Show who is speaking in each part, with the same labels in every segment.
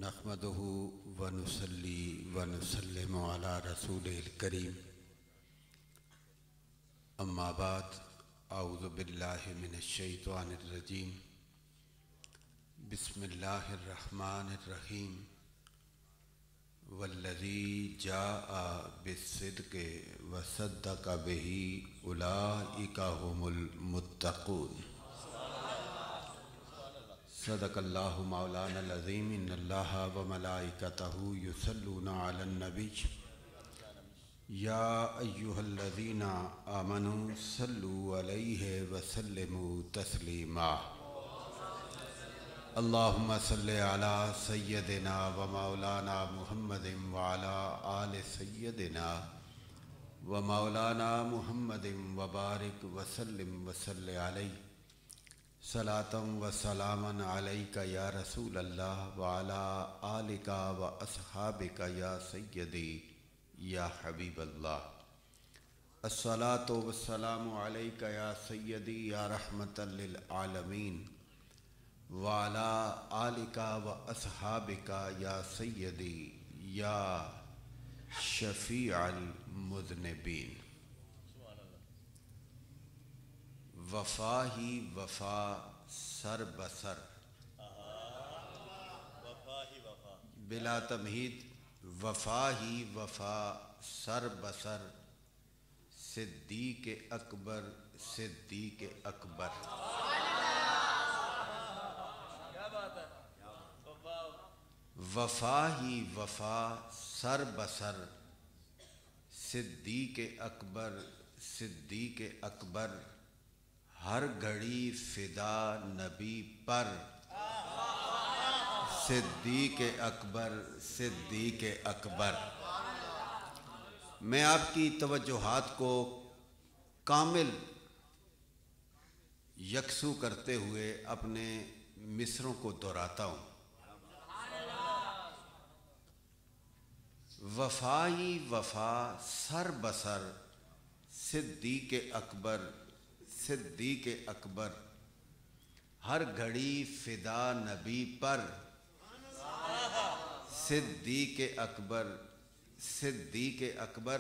Speaker 1: नहमदुहु व नुसल्ली व नुसल्लिमु अला रसूलिल करीम। अम्मा बाद, अऊज़ु बिल्लाहि मिनश शैतानिर रजीम। बिस्मिल्लाहिर रहमानिर रहीम। वल्लज़ी जाअ बिस्सिद्क़ि व सद्दक़ बिही उलाइका हुमुल मुत्तक़ून। सदक़ल्लाहु मौलानल अज़ीम। इन्नल्लाहा व मलाइकतहु युसल्लूना अलन नबी या अय्युहल्लज़ीना आमनू सल्लू अलैहि व सल्लिमू तस्लीमा। अल्लाहुम्मा सल्लि अला सय्यदिना व मौलाना मुहम्मदिन व अला आलि सय्यदिना व मौलाना मुहम्मदिन व बारिक व सल्लिम व सल्लि अलैहि सलातम व सलामन अलैका या रसूल अल्लाह व अला आलिका व अस्हाबिका या सय्यदी या हबीब अल्लाह। अस्सलातु व सलामु अलैका या सय्यदी या रहमतल लिल आलमीन व अला आलिका व अस्हाबिका या सय्यदी या शफीअल मुज़निबीन। वफा ही वफा सर बसर बिला तमहीद। वफा ही वफा सर बसर सिद्दीक़ अकबर सिद्दीक़ अकबर। वफा ही वफा सर बसर सिद्दीक़ अकबर सिद्दीक़ अकबर। हर घड़ी फिदा नबी पर सिद्दीक़ अकबर सिद्दीक़ अकबर। मैं आपकी तवज्जुहात को कामिल यकसू करते हुए अपने मिसरों को दोहराता हूँ। वफाई वफा सर बसर सिद्दीक़ अकबर सिद्दीक़ अकबर। हर घड़ी फिदा नबी पर सिद्दीक़ अकबर सिद्दीक़ अकबर।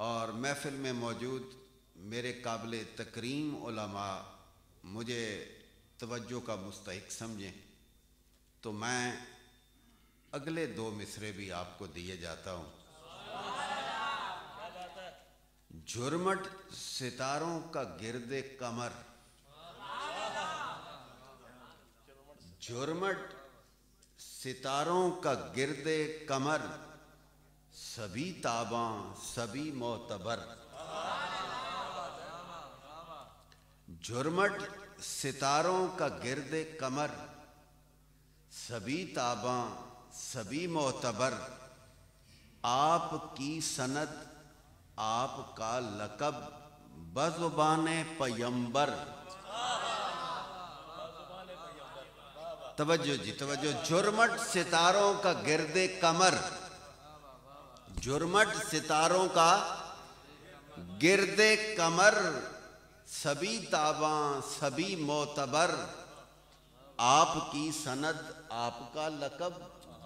Speaker 1: और महफिल में मौजूद मेरे काबिल तकरीम उलमा मुझे तवज्जो का मुस्तहिक समझें तो मैं अगले दो मिसरे भी आपको दिए जाता हूँ। झुरमट सितारों का गिरदे कमर। झुरमट सितारों का गिरदे कमर सभी ताबां सभी मोतबर। झुरमट सितारों का गिरदे कमर सभी ताबां सभी मोतबर। आपकी सनद आपका लक़ब बज़ुबाने पैगंबर। तवज्जो जी तवज्जो। झुरमट सितारों का गिरदे कमर। झुरमट सितारों का गिरदे कमर सभी ताबां सभी मोतबर। आपकी सनद आपका लक़ब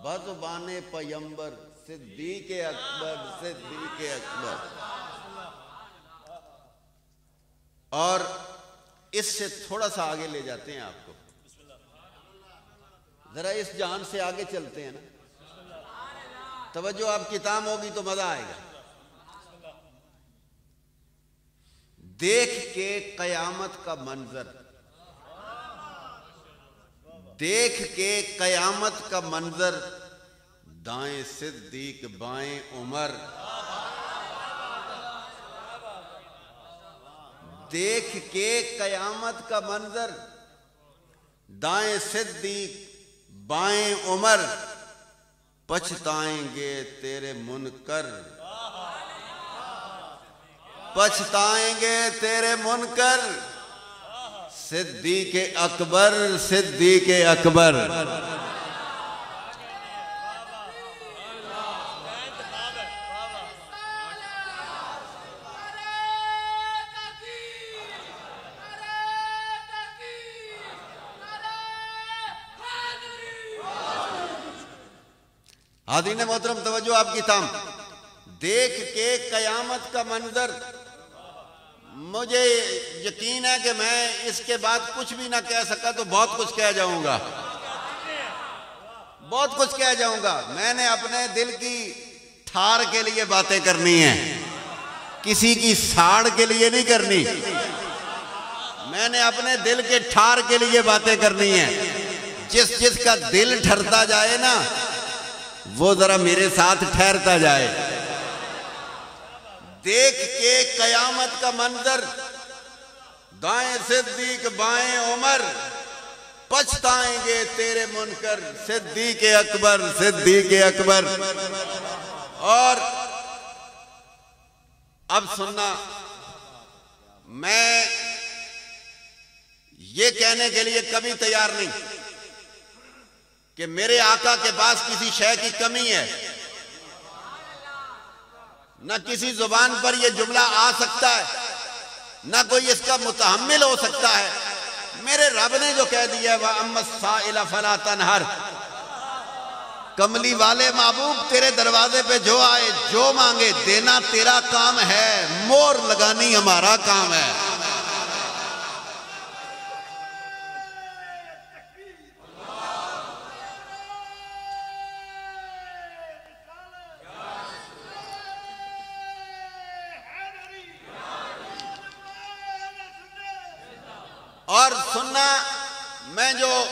Speaker 1: बज़ुबाने पैगंबर सिद्दीक़ अकबर सिद्दीक़ अकबर। और इससे थोड़ा सा आगे ले जाते हैं आपको, जरा इस जान से आगे चलते हैं ना। तवज्जो आप किताब होगी तो मजा आएगा। देख के कयामत का मंजर। देख के कयामत का मंजर दाएं सिद्दीक बाएं उमर। देख के कयामत का मंजर दाएं सिद्दीक बाएं उमर। पछताएंगे तेरे मुनकर पछताएंगे तेरे मुनकर सिद्दीक अकबर सिद्दीक अकबर। हाज़रीन मोहतरम तवज्जो आपकी ताम, देख के कयामत का मंजर मुझे यकीन है कि मैं इसके बाद कुछ भी ना कह सका तो बहुत कुछ कह जाऊंगा, बहुत कुछ कह जाऊंगा। मैंने अपने दिल की ठार के लिए बातें करनी है, किसी की साड़ के लिए नहीं करनी। मैंने अपने दिल के ठार के लिए बातें करनी है। जिस जिसका दिल ठरता जाए ना, वो जरा मेरे साथ ठहरता जाए। देख के कयामत का मंजर, दाएं सिद्दीक बाएं उमर, पछताएंगे तेरे मुनकर, सिद्दीक अकबर सिद्दीक अकबर। और अब सुनना, मैं ये कहने के लिए कभी तैयार नहीं कि मेरे आका के पास किसी शय की कमी है, न किसी जुबान पर यह जुमला आ सकता है, न कोई इसका मुतहम्मिल हो सकता है। मेरे रब ने जो कह दिया है, वह अम्मा साइला फला तनहर, कमली वाले महबूब तेरे दरवाजे पे जो आए जो मांगे देना तेरा काम है, मोर लगानी हमारा काम है। और सुनना, मैं जो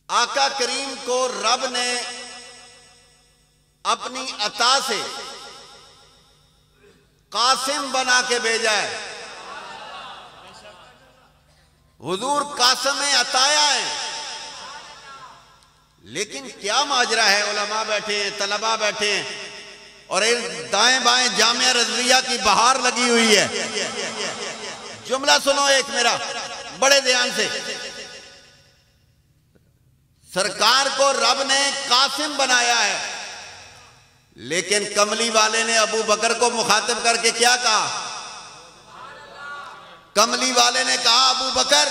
Speaker 1: आका करीम को रब ने अपनी अता से कासिम बना के भेजा है, हुजूर कासिम अताया है। लेकिन क्या माजरा है, उलमा बैठे हैं, तलबा बैठे हैं और दाएं बाएं जामिया रज़विया की बहार लगी हुई है। जुमला सुनो एक मेरा बड़े ध्यान से। सरकार को रब ने कासिम बनाया है, लेकिन कमली वाले ने अबू बकर को मुखातिब करके क्या कहा? कमली वाले ने कहा, अबू बकर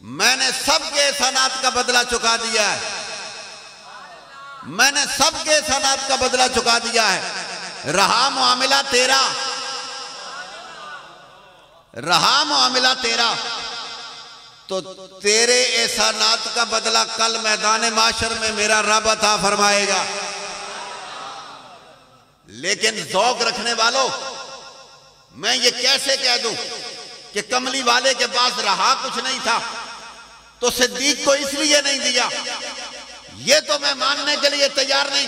Speaker 1: मैंने सबके एहसानात का बदला चुका दिया है, मैंने सबके एहसानात का बदला चुका दिया है। रहा मामला तेरा, रहा मामला तेरा, तो तेरे एहसानात का बदला कल मैदान माशर में मेरा रब अता फरमाएगा। लेकिन ज़ौक़ रखने वालों, मैं ये कैसे कह दूं कि कमली वाले के पास रहा कुछ नहीं था तो सिद्दीक को इसलिए नहीं दिया? ये तो मैं मानने के लिए तैयार नहीं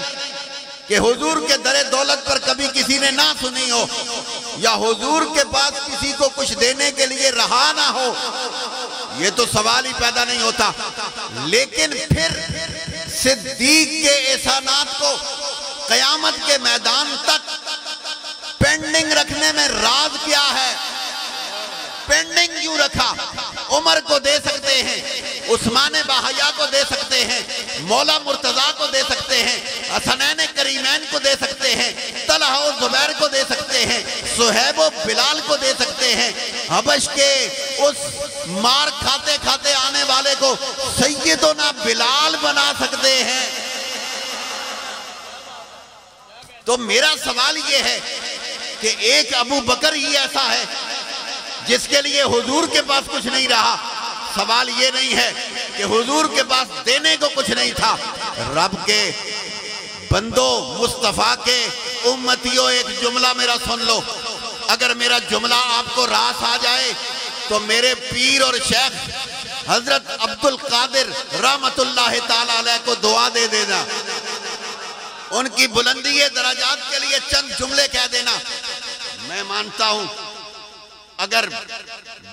Speaker 1: कि हुजूर के दरे दौलत पर कभी किसी ने ना सुनी हो, या हुजूर के पास किसी को कुछ देने के लिए रहा ना हो, ये तो सवाल ही पैदा नहीं होता। लेकिन फिर सिद्दीक के एहसानात को कयामत के मैदान तक पेंडिंग रखने में राज क्या है? पेंडिंग क्यों रखा? उमर को दे सकते हैं, उस्मान बाहया को दे सकते हैं, मौला मुर्तजा को दे सकते हैं, हसनैन करीमैन को दे सकते हैं, तलहा और जुबैर को दे सकते हैं, सुहैब और बिलाल को दे सकते हैं, हबश के उस मार खाते खाते आने वाले को सैयदोना बिलाल बना सकते हैं। तो मेरा सवाल यह है कि एक अबू बकर ही ऐसा है जिसके लिए हुजूर के पास कुछ नहीं रहा। सवाल ये नहीं है कि हुजूर के पास देने को कुछ नहीं था। रब के बंदो, मुस्तफा के उम्मतियों, एक जुमला मेरा सुन लो। अगर मेरा जुमला आपको रास आ जाए तो मेरे पीर और शेख हजरत अब्दुल कादिर रहमतुल्लाह ताला अलैह को दुआ दे देना, उनकी बुलंदी दराजात के लिए चंद जुमले कह देना। मैं मानता हूं अगर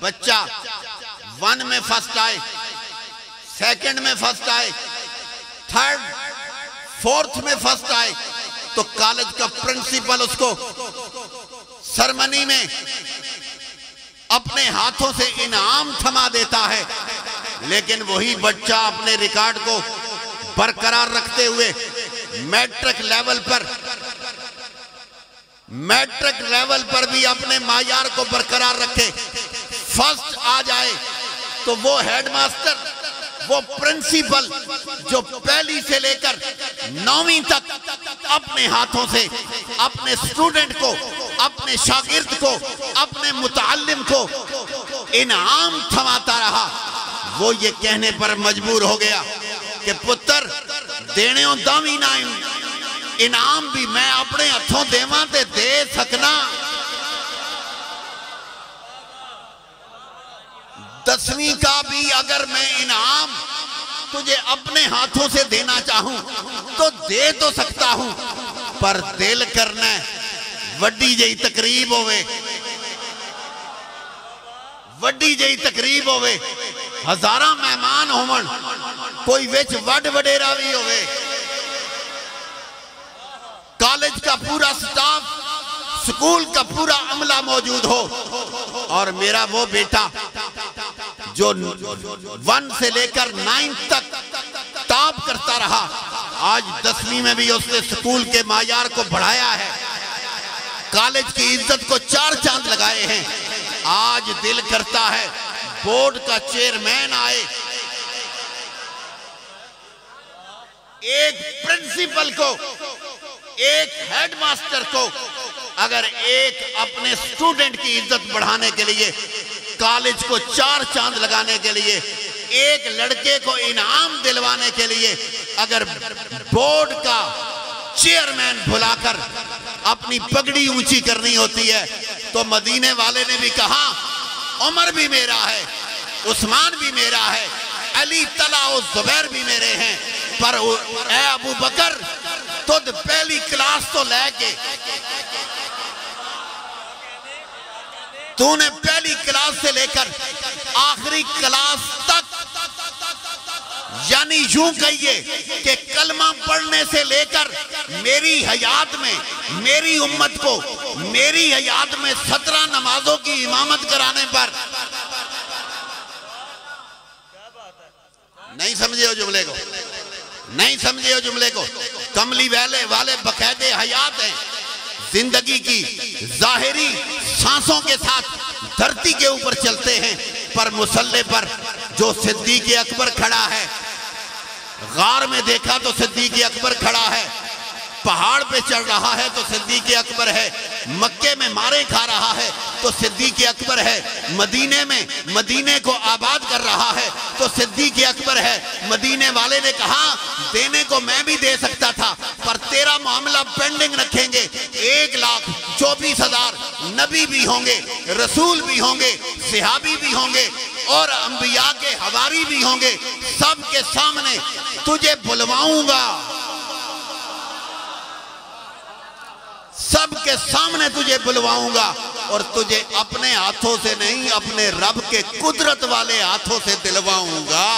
Speaker 1: बच्चा 1 में फर्स्ट आए, 2nd में फर्स्ट आए, 3rd 4th में फर्स्ट आए, तो कॉलेज का प्रिंसिपल उसको सरमनी में अपने हाथों से इनाम थमा देता है। लेकिन वही बच्चा अपने रिकॉर्ड को बरकरार रखते हुए मैट्रिक लेवल पर भी अपने मायार को बरकरार रखे, फर्स्ट आ जाए तो वो हेडमास्टर वो प्रिंसिपल जो पहली से लेकर 9वीं तक अपने हाथों से अपने स्टूडेंट को, अपने शागिर्द को, अपने मुताल्लिम को इनाम थमाता रहा, वो ये कहने पर मजबूर हो गया कि पुत्र देने दावी ना इनाम भी मैं अपने हथों देवां ते दे सकना। 10वीं का भी अगर मैं इनाम तुझे अपने हाथों से देना चाहूं तो दे तो सकता हूं, पर दिल करना वड्डी जही तकरीब होवे, वड्डी जही तकरीब होवे, हजारां मेहमान होवन, कोई विच वड वडेरा भी होवे, कॉलेज का पूरा स्टाफ, स्कूल का पूरा अमला मौजूद हो, और मेरा वो बेटा जो 1 से लेकर 9 तक टॉप करता रहा, आज 10वीं में भी उसने स्कूल के मायार को बढ़ाया है, कॉलेज की इज्जत को 4 चांद लगाए हैं। आज दिल करता है बोर्ड का चेयरमैन आए, एक प्रिंसिपल को, एक हेडमास्टर को अगर एक अपने स्टूडेंट की इज्जत बढ़ाने के लिए, कॉलेज को 4 चांद लगाने के लिए, एक लड़के को इनाम दिलवाने के लिए अगर बोर्ड का चेयरमैन बुलाकर अपनी पगड़ी ऊंची करनी होती है, तो मदीने वाले ने भी कहा उमर भी मेरा है, उस्मान भी मेरा है, अली, तला और जुबैर भी मेरे हैं, पर ए अबू बकर तुद पहली क्लास तो लेके, तूने पहली क्लास से लेकर आखिरी क्लास तक, यानी यूं कहिए कि कलमा पढ़ने से लेकर मेरी हयात में, मेरी उम्मत को मेरी हयात में 17 नमाजों की इमामत कराने पर, नहीं समझे हो जुमले को, नहीं समझे हो जुमले को, कमली वाले बकायदे हयात हैं, जिंदगी की जाहिरी सांसों के साथ धरती के ऊपर चलते हैं, पर मुसल्ले पर जो सिद्दीक़ अकबर खड़ा है, गार में देखा तो सिद्दीक़ अकबर खड़ा है, पहाड़ पे चढ़ रहा है तो सिद्दीक़ अकबर है, मक्के में मारे खा रहा है तो सिद्दीक़ अकबर है, मदीने में मदीने को आबाद कर रहा है तो सिद्दीक़ अकबर है। मदीने वाले ने कहा देने को मैं भी दे सकता था, पर तेरा मामला पेंडिंग रखेंगे, 1,24,000 नबी भी होंगे, रसूल भी होंगे, सहाबी भी होंगे और अंबिया के हवारी भी होंगे, सबके सामने तुझे बुलवाऊंगा, सबके सामने तुझे बुलवाऊंगा, और तुझे अपने हाथों से नहीं, अपने रब के कुदरत वाले हाथों से दिलवाऊंगा।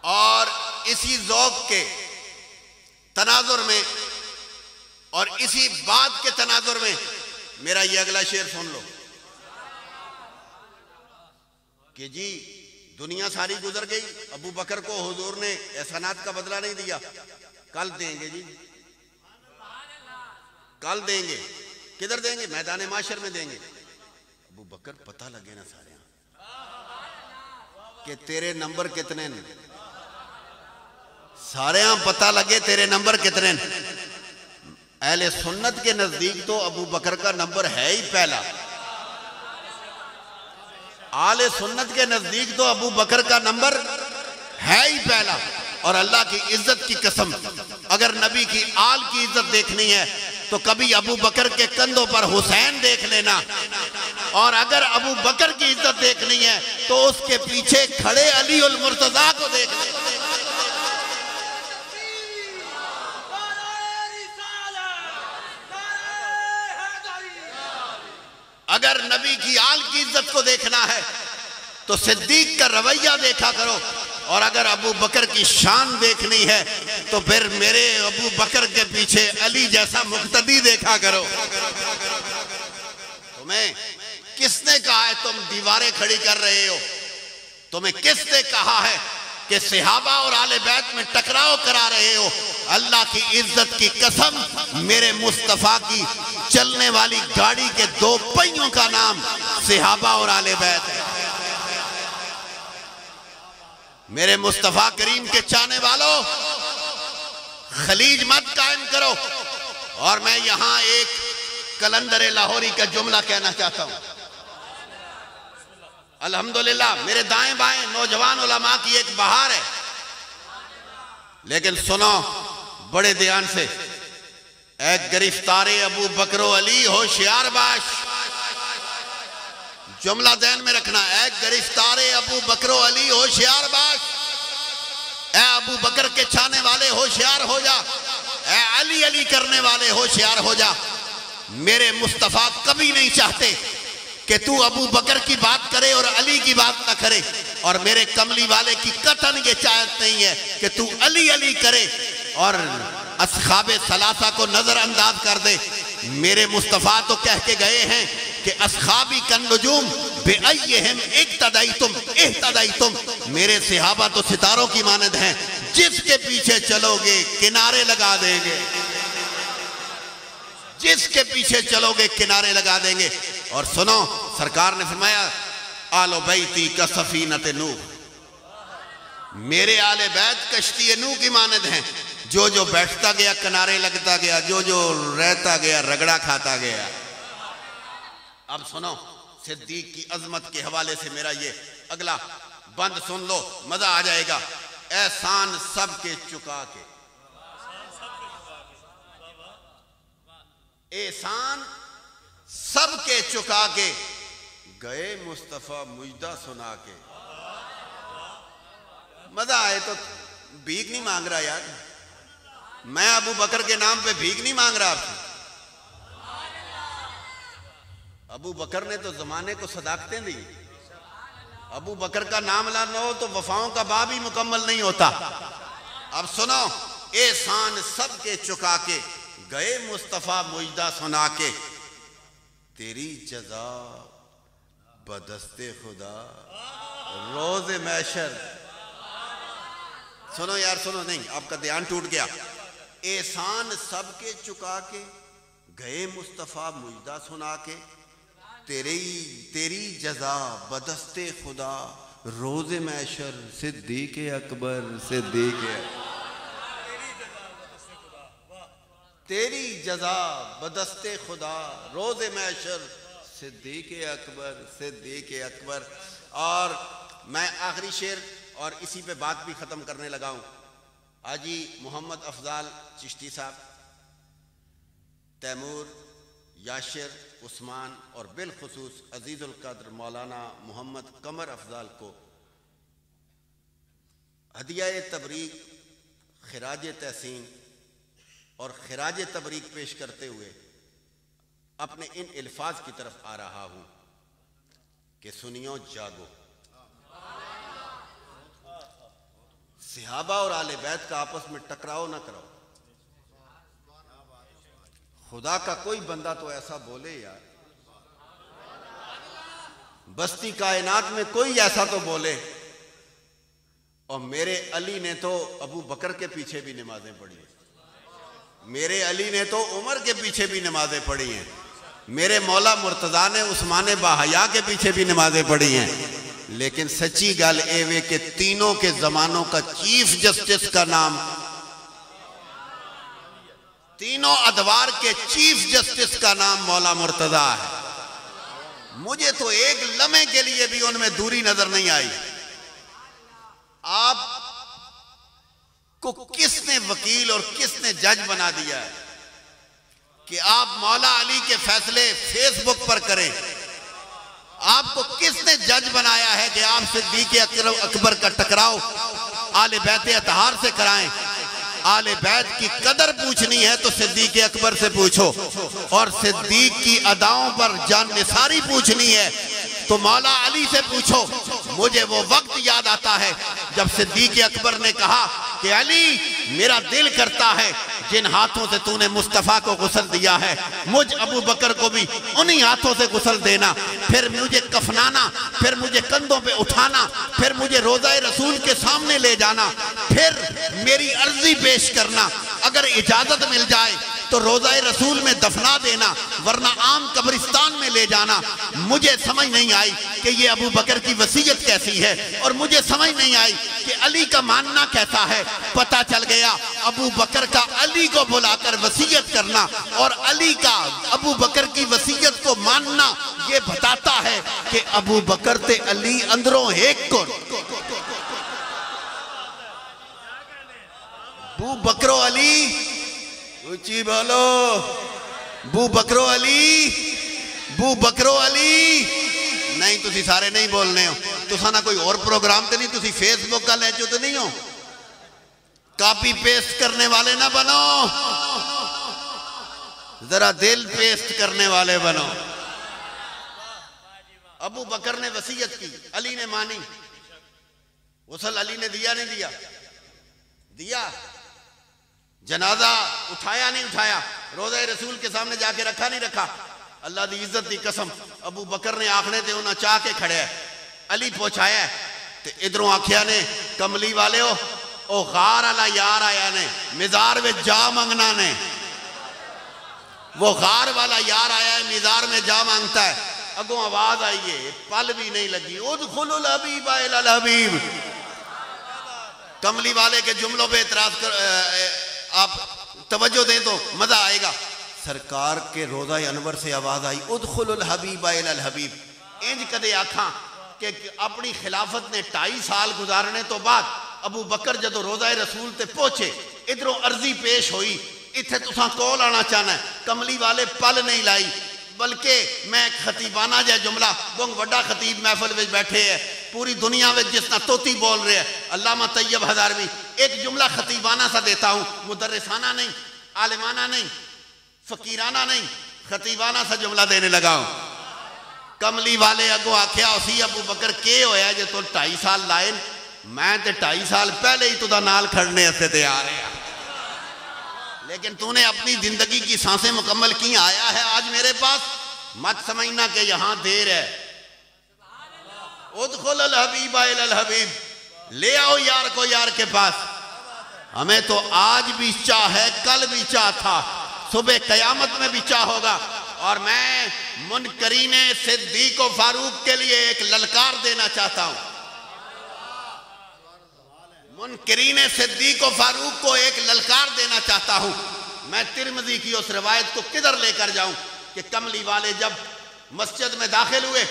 Speaker 1: और इसी ज़ौक़ के तनाजुर में और इसी बात के तनाजुर में मेरा ये अगला शेर सुन लो कि जी दुनिया सारी गुजर गई, अबू बकर को हुजूर ने एहसानात का बदला नहीं दिया, कल देंगे जी, कल देंगे, किधर देंगे? मैदान माशर में देंगे। अबू बकर पता लगे ना सारे कि तेरे नंबर कितने ने, सारे पता लगे तेरे नंबर कितने ने। अहले सुन्नत के नजदीक तो अबू बकर का नंबर है ही पहला, आले सुन्नत के नजदीक तो अबू बकर का नंबर है ही पहला। और अल्लाह की इज्जत की कसम, अगर नबी की आल की इज्जत देखनी है तो कभी अबू बकर के कंधों पर हुसैन देख लेना, और अगर अबू बकर की इज्जत देखनी है तो उसके पीछे खड़े अली उल मुर्तजा को देख लेना। अगर नबी की आल की इज्जत को देखना है तो सिद्दीक का रवैया देखा करो, और अगर अबू बकर की शान देखनी है तो फिर मेरे अबू बकर के पीछे अली जैसा मुक्तदी देखा करो। तुम्हें किसने कहा है तुम दीवारें खड़ी कर रहे हो? तुम्हें किसने कहा है कि सहाबा और आले बैत में टकराव करा रहे हो? अल्लाह की इज्जत की कसम, मेरे मुस्तफा की चलने वाली गाड़ी के दो पहियों का नाम सहाबा और आले बैत है। मेरे मुस्तफा करीम के चाहने वालों, खलीज मत कायम करो। और मैं यहां एक कलंदर लाहौरी का जुमला कहना चाहता हूं। अल्हम्दुलिल्लाह मेरे दाएं बाएं नौजवान उलमा की एक बहार है, लेकिन सुनो बड़े ध्यान से। एक गिरफ्तारे अबू बकरो अली होशियार बाश, जुमला ध्यान में रखना। एक गिरफ्तारे अबू बकरो अली होशियार बाश, ए अबू बकर के छाने वाले होशियार हो जा, ए अली अली करने वाले होशियार हो जा। मेरे मुस्तफा कभी नहीं चाहते कि तू अबू बकर की बात करे और अली की बात ना करे, और मेरे कमली वाले की कतन ये चाहत नहीं है कि तू अली अली करे और असहाबे सलासा को नजरअंदाज कर दे। मेरे मुस्तफा तो कह के गए हैं कि असहाबी कन नुजूम बेअय्यहिम इक्तदाइतुम, मेरे सहाबा तो सितारों की मानद हैं, जिसके पीछे चलोगे किनारे लगा देंगे, जिसके पीछे चलोगे किनारे लगा देंगे। और सुनो, सरकार ने फरमाया आलो बैती का सफीनत नूह, मेरे आले बैत कश्ती नूह की मानद हैं। जो जो बैठता गया किनारे लगता गया, जो जो रहता गया रगड़ा खाता गया। अब सुनो, सिद्दीक की अजमत के हवाले से मेरा ये अगला बंद सुन लो, मजा आ जाएगा। एहसान सबके चुका के, एहसान सबके चुका के गए मुस्तफा मुजदा सुना के। मजा आए तो भीख नहीं मांग रहा यार, मैं अबू बकर के नाम पे भीख नहीं मांग रहा आपसे। अबू बकर ने तो जमाने को सदाकतें दी। अबू बकर का नाम ला न हो तो वफाओं का बाब ही मुकम्मल नहीं होता। अब सुनो, एहसान सबके चुका के गए मुस्तफा मुजदा सुना के, तेरी जजा बदस्ते खुदा रोज महशर। सुनो यार सुनो, नहीं आपका ध्यान टूट गया। एहसान सबके चुका के गए मुस्तफा मुजदा सुना के, तेरी जजा बदस्ते खुदा रोज महशर। सिद्दीक अकबर, सिद्दीक तेरी जजा बदस्ते खुदा रोज महशर, सिद्दीक अकबर, सिद्दीक अकबर। और मैं आखिरी शेर और इसी पे बात भी ख़त्म करने लगा हूँ। हाजी मोहम्मद अफजाल चिश्ती साहब, तैमूर, याशिर, उस्मान और बिलखुसूस अजीज़ुल कद्र मौलाना मोहम्मद कमर अफजाल को हदिया तबरीक, खिराज तहसीन और खिराज तबरीक पेश करते हुए अपने इन अल्फाज की तरफ आ रहा हूं कि सुनियो जागो, सहाबा और आले बैत का आपस में टकराव ना करो। खुदा का कोई बंदा तो ऐसा बोले यार, बस्ती कायनात में कोई ऐसा तो बोले। और मेरे अली ने तो अबू बकर के पीछे भी नमाजें पढ़ी, मेरे अली ने तो उमर के पीछे भी नमाजें पढ़ी हैं, मेरे मौला मुर्तज़ा ने उस्मान बाहया के पीछे भी नमाजें पढ़ी हैं। लेकिन सच्ची गल एवे के तीनों के जमानों का चीफ जस्टिस का नाम, तीनों अदवार के चीफ जस्टिस का नाम मौला मुर्तज़ा है। मुझे तो एक लम्हे के लिए भी उनमें दूरी नजर नहीं आई। आप को किसने वकील और किसने जज बना दिया है कि आप मौला अली के फैसले फेसबुक पर करें? आपको किसने जज बनाया है कि आप सिद्दीक अकबर का टकराव आले बैत अतहार से कराएं? आले बैत की कदर पूछनी है तो सिद्दीक अकबर से पूछो, और सिद्दीक की अदाओं पर जान निसारी पूछनी है तो मौला अली से पूछो। मुझे वो वक्त याद आता है जब सिद्दीक अकबर ने कहा कि अली मेरा दिल करता है जिन हाथों से तूने मुस्तफ़ा को गुस्ल दिया है मुझ अबू बकर को भी उन्हीं हाथों से गुस्ल देना, फिर मुझे कफनाना, फिर मुझे कंधों पे उठाना, फिर मुझे रोज़ाए रसूल के सामने ले जाना, फिर मेरी अर्जी पेश करना, अगर इजाजत मिल जाए तो रोज़ाए रसूल में दफना देना, वरना आम कब्रिस्तान में ले जाना। मुझे समझ नहीं आई कि ये अबू बकर की वसीयत कैसी है और मुझे समझ नहीं आई कि अली का मानना कैसा है। पता चल गया अबू बकर का अली को बुलाकर वसीयत करना और अली का अबू बकर की वसीयत को मानना ये बताता है कि अबू बकर ते अली अंदरों एक को बू बकरो अली ऊंची बोलो, बू बकरो अली, बू बकरो अली। नहीं तुसी सारे नहीं बोलने हो, तुसा ना कोई और प्रोग्राम तो नहीं, तुसी फेसबुक का लेचो तो नहीं हो, कॉपी पेस्ट करने वाले ना बनो, जरा दिल पेस्ट करने वाले बनो। अबू बकर ने वसीयत की, अली ने मानी, गुस्ल अली ने दिया नहीं दिया? दिया। जनाजा उठाया नहीं उठाया? रोज़ा रसूल के सामने जाके रखा नहीं रखा? अल्लाह की इज्जत की कसम अबू बकर ने आखने ते उन्हें चाह के खड़े है, अली पहुंचाया ते इधरों आखिया ने कमली वाले हो ओ गार वाला यार आया ने मिजार में जा मंगना ने, वो गार वाला यार आया है मिजार में जा मांगता है। अगों आवाज आई है, पल भी नहीं लगी, उदखुलुल हबीब अल हबीब। कमली वाले के जुमलों पे एतराज कर आप तवज्जो दें तो मजा आएगा। सरकार के रोज़ा अनवर से आवाज आई उदखुलुल हबीब अल हबीब। इंज कदे आखा कि अपनी खिलाफत ने 2.5 साल गुजारने तो बाद अबू बकर जदों रोज़ा रसूल ते पहुंचे, इधरों अर्जी पेश हुई, इत्थे तुसां कोल आना चाहना है, कमली वाले पल नहीं लाई, बल्कि मैं खतीबाना जै जुमला, बहुत बड़ा खतीब महफिल में बैठे है, पूरी दुनिया में जिस ना तोती बोल रहे हैं अल्लामा तैयब हज़ारवी, एक जुमला खतीबाना सा देता हूँ, मुदर्रिसाना नहीं, आलिमाना नहीं, फकीराना नहीं, खतीबाना सा जुमला देने लगा हूँ। कमली वाले अगो आख्या उसी अबू बकर के होया जे तो 2.5 साल लाए, मैं तो 2.5 साल पहले ही तुदा नाल खड़ने से तैयार है, लेकिन तूने अपनी जिंदगी की सांसें मुकम्मल की, आया है आज मेरे पास, मत समझना कि यहां देर है। उदखुलुल हबीब अल हबीब, ले आओ यार को यार के पास। हमें तो आज भी चाह है, कल भी चाह था, सुबह कयामत में भी चाह होगा। और मैं मुनकरीने सिद्दीक व फारूक के लिए एक ललकार देना चाहता हूं, मुनकरीने सिद्दीक व फारूक को एक ललकार देना चाहता हूं। मैं तिरमिज़ी की उस रिवायत को किधर लेकर जाऊं कि कमली वाले जब मस्जिद में दाखिल हुए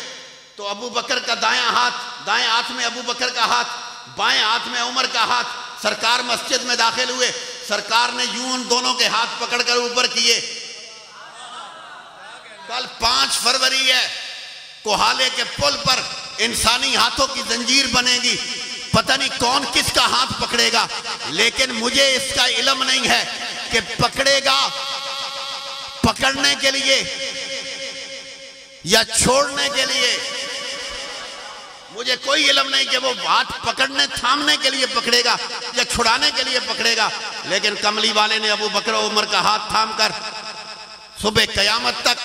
Speaker 1: तो अबू बकर का दायां हाथ में अबू बकर का हाथ, बाएं हाथ में उमर का हाथ, सरकार मस्जिद में दाखिल हुए, सरकार ने यूं उन दोनों के हाथ पकड़कर ऊपर किए। कल 5 फरवरी है, कोहाले के पुल पर इंसानी हाथों की जंजीर बनेगी, पता नहीं कौन किसका हाथ पकड़ेगा, लेकिन मुझे इसका इल्म नहीं है कि पकड़ेगा पकड़ने के लिए या छोड़ने के लिए, मुझे कोई इल्म नहीं कि वो हाथ पकड़ने थामने के लिए पकड़ेगा या छुड़ाने के लिए पकड़ेगा। लेकिन कमली वाले ने अबू बकर उमर का हाथ थामकर सुबह कयामत तक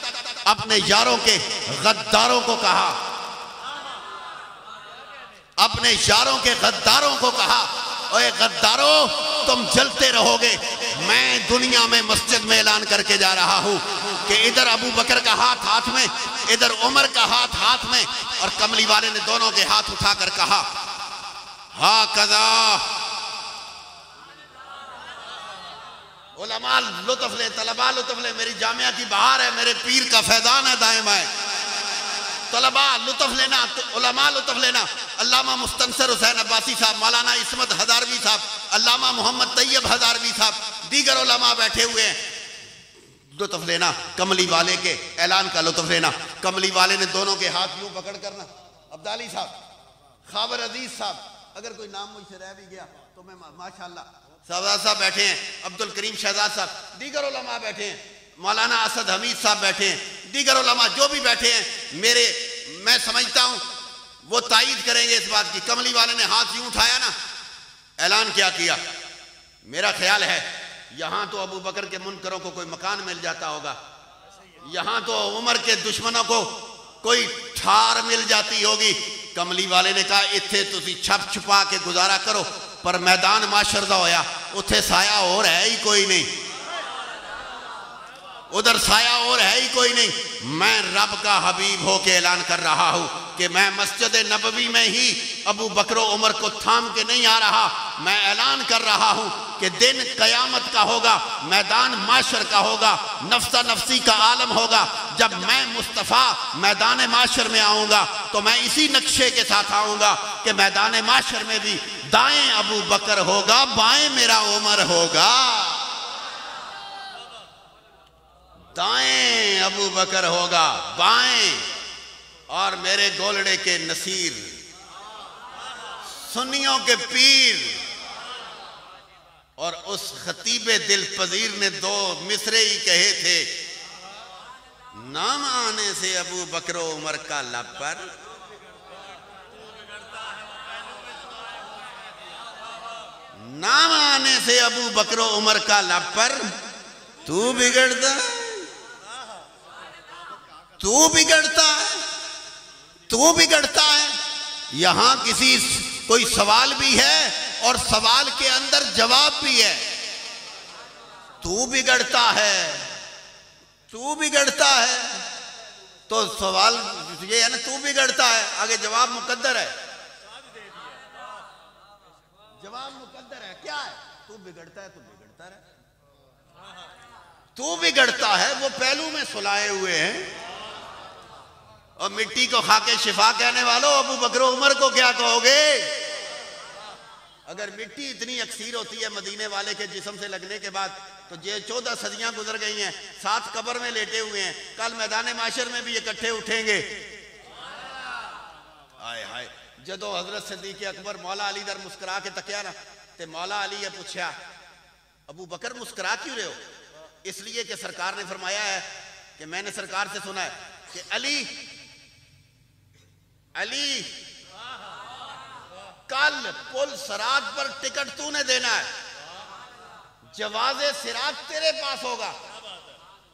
Speaker 1: अपने यारों के गद्दारों को कहा, अपने यारों के गद्दारों को कहा, ओए गद्दारों तुम जलते रहोगे। मैं दुनिया में मस्जिद में ऐलान करके जा रहा हूं कि इधर अबू बकर का हाथ में, इधर उमर का हाथ में, और कमली वाले ने दोनों के हाथ उठाकर कहा हा कदा। उलमा लुत्फ ले, तलबा लुत्फ ले, मेरी जामिया की बहार है, मेरे पीर का फैजान है दाएं बाएं। तलबा लुत्फ लेना, उलमा लुत्फ लेना। अल्लामा मुस्तनसर हुसैन अब्बासी साहब, मौलाना इस्मत हज़ारवी साहब, अल्लामा मोहम्मद तैयब हज़ारवी साहब, दीगर उलमा बैठे हुए हैं, लुत्फ लेना, कमली वाले के ऐलान का लुत्फ लेना। कमली वाले ने दोनों के हाथ यूं पकड़ करना, अब्दाली साहब, खाबर अजीज साहब, अगर कोई नाम मुझसे रह भी गया तो मैं माशाअल्लाह, शहजाद साहब बैठे हैं, अब्दुल करीम शहजाद साहब, दीगर उलमा बैठे हैं, मौलाना असद हमीद साहब बैठे हैं, दीगर उलमा जो भी बैठे हैं, मैं समझता हूं वो तायीद करेंगे इस बात की। कमली वाले ने हाथ यूं उठाया ना, ऐलान क्या किया, मेरा ख्याल है यहाँ तो अबू बकर के मुनकरों को कोई मकान मिल जाता होगा, यहाँ तो उमर के दुश्मनों को कोई ठार मिल जाती होगी। कमली वाले ने कहा इत्थे तुसी छप छुपा के गुजारा करो, पर मैदान माशर दा होया उत्थे साया और है ही कोई नहीं, उधर साया और है ही कोई नहीं। मैं रब का हबीब होके ऐलान कर रहा हूं कि मैं मस्जिद नबवी में ही अबू बकर उमर को थाम के नहीं आ रहा। मैं ऐलान कर रहा हूं कि दिन कयामत का होगा, मैदान माशर का होगा, नफ्सा नफ्सी का आलम होगा। जब मैं मुस्तफ़ा मैदान माशर में आऊंगा तो मैं इसी नक्शे के साथ आऊंगा कि मैदान माशर में भी दाएं अबू बकर होगा, बाएं मेरा उमर होगा। दाएं अबू बकर होगा, बाएं और मेरे गोलड़े के नसीर, सुन्नियों के पीर। और उस खतीबे दिल पजीर ने दो मिसरे ही कहे थे, नाम आने से अबू बकर उमर का लब पर, नाम आने से अबू बकर उमर का लब पर तू बिगड़ता, तू बिगड़ता है, तू बिगड़ता है। यहां किसी कोई सवाल भी है और सवाल के अंदर जवाब भी है। तू बिगड़ता है, तू बिगड़ता है, तो सवाल ये है ना, तू बिगड़ता है, आगे जवाब मुकद्दर है, जवाब मुकद्दर है। क्या है? तू बिगड़ता है, तू बिगड़ता है, तू बिगड़ता है। वो पहलू में सुलाए हुए हैं। और मिट्टी को खाके शिफा कहने वालों, अबू बकर उमर को क्या कहोगे? अगर मिट्टी इतनी अक्सीर होती है मदीने वाले के जिस्म से लगने के बाद, तो ये 14 सदियां गुजर गई हैं, 7 कब्र में लेटे हुए हैं, कल मैदान माशर में भी इकट्ठे उठेंगे। हाय हाय, जदों हजरत सिद्दीक अकबर मौला अली दर मुस्कुरा के तकिया ना, ते मौला अली ने पूछा अबू बकर मुस्कुरा क्यों रहे हो? इसलिए कि सरकार ने फरमाया है कि मैंने सरकार से सुना है कि अली अली कल पुल सरात पर टिकट तूने देना है, जवाजे सिरात तेरे पास होगा।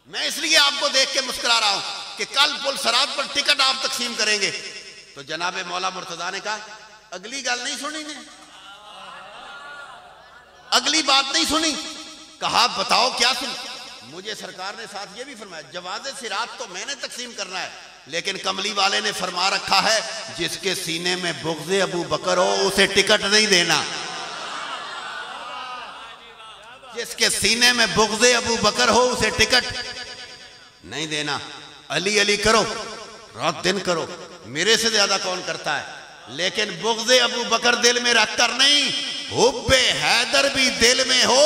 Speaker 1: मैं इसलिए आपको देख के मुस्कुरा रहा हूं कि कल पुल सरात पर टिकट आप तकसीम करेंगे। तो जनाबे मौला मुर्तजा ने कहा अगली गल नहीं सुनी ने, अगली बात नहीं सुनी। कहा बताओ क्या सुन? मुझे सरकार ने साथ ये भी फरमाया जवाजे सिरात तो मैंने तकसीम करना है, लेकिन कमली वाले ने फरमा रखा है जिसके सीने में बुग़्ज़े अबू बकर हो उसे टिकट नहीं देना। जिसके सीने में बुग़्ज़े अबू बकर हो उसे टिकट नहीं देना। अली अली करो, रात दिन करो, मेरे से ज्यादा कौन करता है, लेकिन बुग़्ज़े अबू बकर दिल में रखकर नहीं, हुब्बे हैदर भी दिल में हो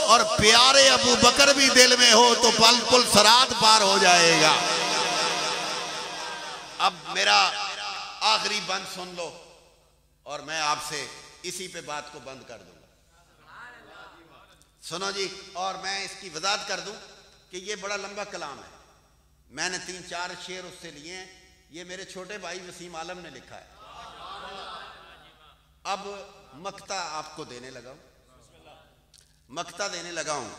Speaker 1: और प्यारे अबू बकर भी दिल में हो तो पल पुल सरात पार हो जाएगा। अब मेरा आखिरी बंद सुन लो और मैं आपसे इसी पे बात को बंद कर दूंगा। सुनो जी, और मैं इसकी वजाहत कर दूं कि ये बड़ा लंबा कलाम है, मैंने 3-4 शेर उससे लिए हैं, ये मेरे छोटे भाई वसीम आलम ने लिखा है। अब मक्ता आपको देने लगा हूं, मक्ता देने लगा हूं।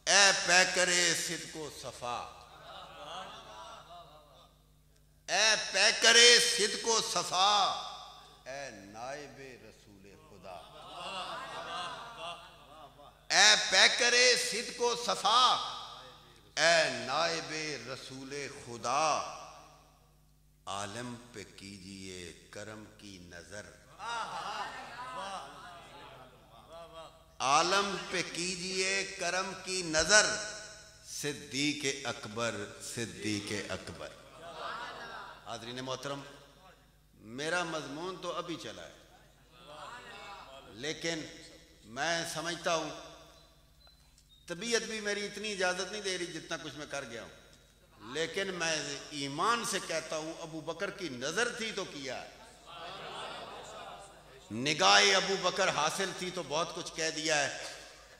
Speaker 1: ए पैकरे सिद्को सफा, ए पैकरे सिद्को सफा, ए नाइबे रसूले खुदा, ए पैकरे सिद्को सफा, ए नाइबे रसूले खुदा, आलम पे कीजिए करम की नजर, आलम पे कीजिए करम की नजर, सिद्दीक़ अकबर, सिद्दीक़ अकबर। हाज़रीन मोहतरम, मेरा मजमून तो अभी चला है, लेकिन मैं समझता हूँ तबीयत भी मेरी इतनी इजाज़त नहीं दे रही जितना कुछ मैं कर गया हूँ, लेकिन मैं ईमान से कहता हूँ अबू बकर की नज़र थी तो किया है, निगाह अबू बकर हासिल थी तो बहुत कुछ कह दिया है।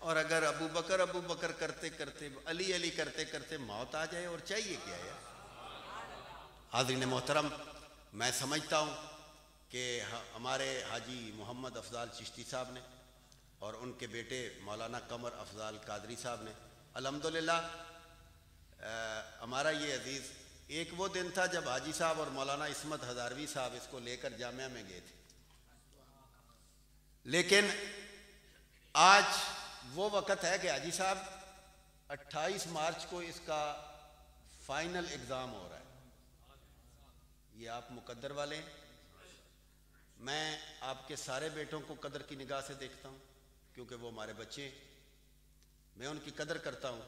Speaker 1: और अगर अबू बकर करते करते अली अली करते करते मौत आ जाए और चाहिए क्या है? हाज़रीन मोहतरम, मैं समझता हूँ कि हमारे हाजी मोहम्मद अफजाल चिश्ती साहब ने और उनके बेटे मौलाना कमर अफजाल कादरी साहब ने। अल्हम्दुलिल्लाह हमारा ये अजीज़, एक वो दिन था जब हाजी साहब और मौलाना इस्मत हज़ारवी साहब इसको लेकर जामिया में गए थे, लेकिन आज वो वक़्त है कि हाजी साहब 28 मार्च को इसका फाइनल एग्ज़ाम हो रहा है। ये आप मुकद्दर वाले हैं। मैं आपके सारे बेटों को कदर की निगाह से देखता हूँ क्योंकि वो हमारे बच्चे, मैं उनकी कदर करता हूँ,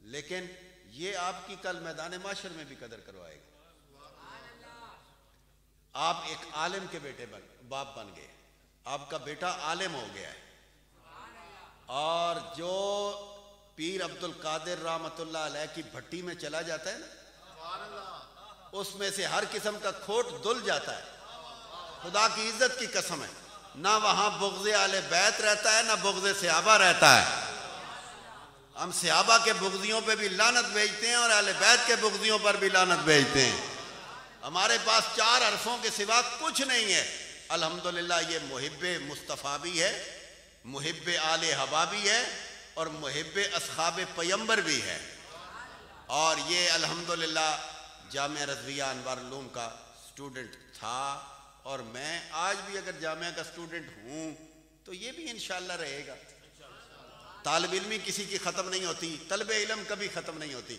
Speaker 1: लेकिन ये आपकी कल मैदान माशर में भी कदर करवाएगा। आप एक आलिम के बाप बन गए, आपका बेटा आलिम हो गया है, और जो पीर अब्दुल कादिर रहमतुल्लाह अलैह की भट्टी में चला जाता है ना, उसमें से हर किस्म का खोट धुल जाता है। खुदा की इज्जत की कसम है, ना वहां बुग़्ज़े आले बैत रहता है, ना बुग़्ज़े सहाबा रहता है। हम सहाबा के बुग़्ज़ियों पे भी लानत भेजते हैं और आले बैत के बुग़्ज़ियों पर भी लानत भेजते हैं। हमारे पास 4 हरफों के सिवा कुछ नहीं है। अल्हम्दुलिल्लाह ये मुहिब्बे मुस्तफ़ा भी है, मुहिब्बे आले हबा भी है, और मुहिब्बे अस्हाबे पैगंबर भी है। और ये अल्हम्दुलिल्लाह जामिया रज़विया अनवार उलूम का स्टूडेंट था, और मैं आज भी अगर जामिया का स्टूडेंट हूँ तो ये भी इंशाअल्लाह रहेगा। तालिब इल्मी किसी की ख़त्म नहीं होती, तलबे इल्म कभी ख़त्म नहीं होती।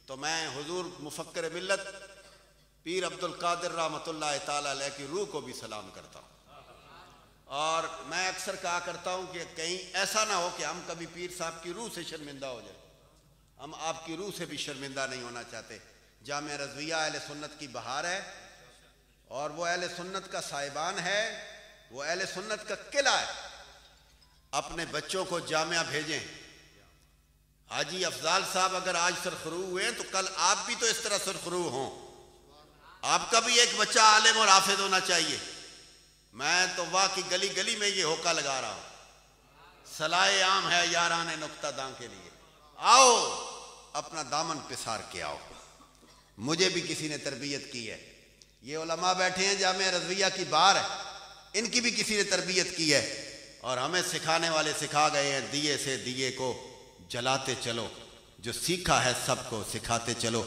Speaker 1: तो मैं हुजूर मुफक्किर मिल्लत पीर अब्दुल कादिर रहमतुल्लाह ताला अलैह की रूह को भी सलाम करता हूँ। और मैं अक्सर कहा करता हूँ कि कहीं ऐसा ना हो कि हम कभी पीर साहब की रूह से शर्मिंदा हो जाए। हम आपकी रूह से भी शर्मिंदा नहीं होना चाहते। जामिया रज़विया अहले सुन्नत की बहार है, और वो अहले सुन्नत का साहिबान है, वो अहले सुन्नत का किला है। अपने बच्चों को जामिया भेजें। हाजी अफजाल साहब अगर आज सरखरू हुए तो कल आप भी तो इस तरह सरखरू हों। आपका भी एक बच्चा आलिम और हाफिज होना चाहिए। मैं तो वाह की गली गली में ये होका लगा रहा हूं, सलाए आम है याराने नुक्ता दां के लिए। आओ अपना दामन पिसार के आओ। मुझे भी किसी ने तरबियत की है। ये उलमा बैठे हैं जामिया रज़विया की बार है, इनकी भी किसी ने तरबियत की है, और हमें सिखाने वाले सिखा गए हैं, दिए से दिए को जलाते चलो, जो सीखा है सबको सिखाते चलो।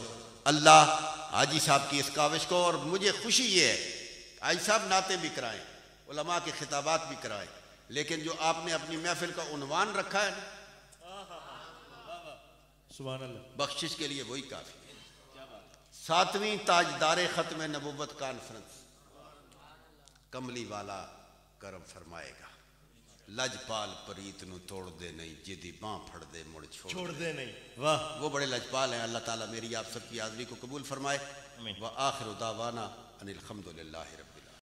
Speaker 1: अल्लाह हाजी साहब की इस काविश को, और मुझे खुशी ये है हाजी साहब नाते भी कराएं, उलमा के खिताबात भी कराएं, लेकिन जो आपने अपनी महफिल का उन्वान रखा है ना, सुभान अल्लाह, बख्शिश के लिए वही काफी है। 7वीं ताजदारे खत्म नबुव्वत कॉन्फ्रेंस, कमली वाला करम फरमाएगा। लजपाल परीत नु तोड़ दे नहीं, जिदी बां फड़ दे मुड़ छोड़ दे नहीं। वाह, वो बड़े लजपाल हैं। अल्लाह ताला मेरी आप सबकी हाज़री को कबूल फरमाए। व आखिर दावाना अनिल हम्दुलिल्लाहि रब्बिल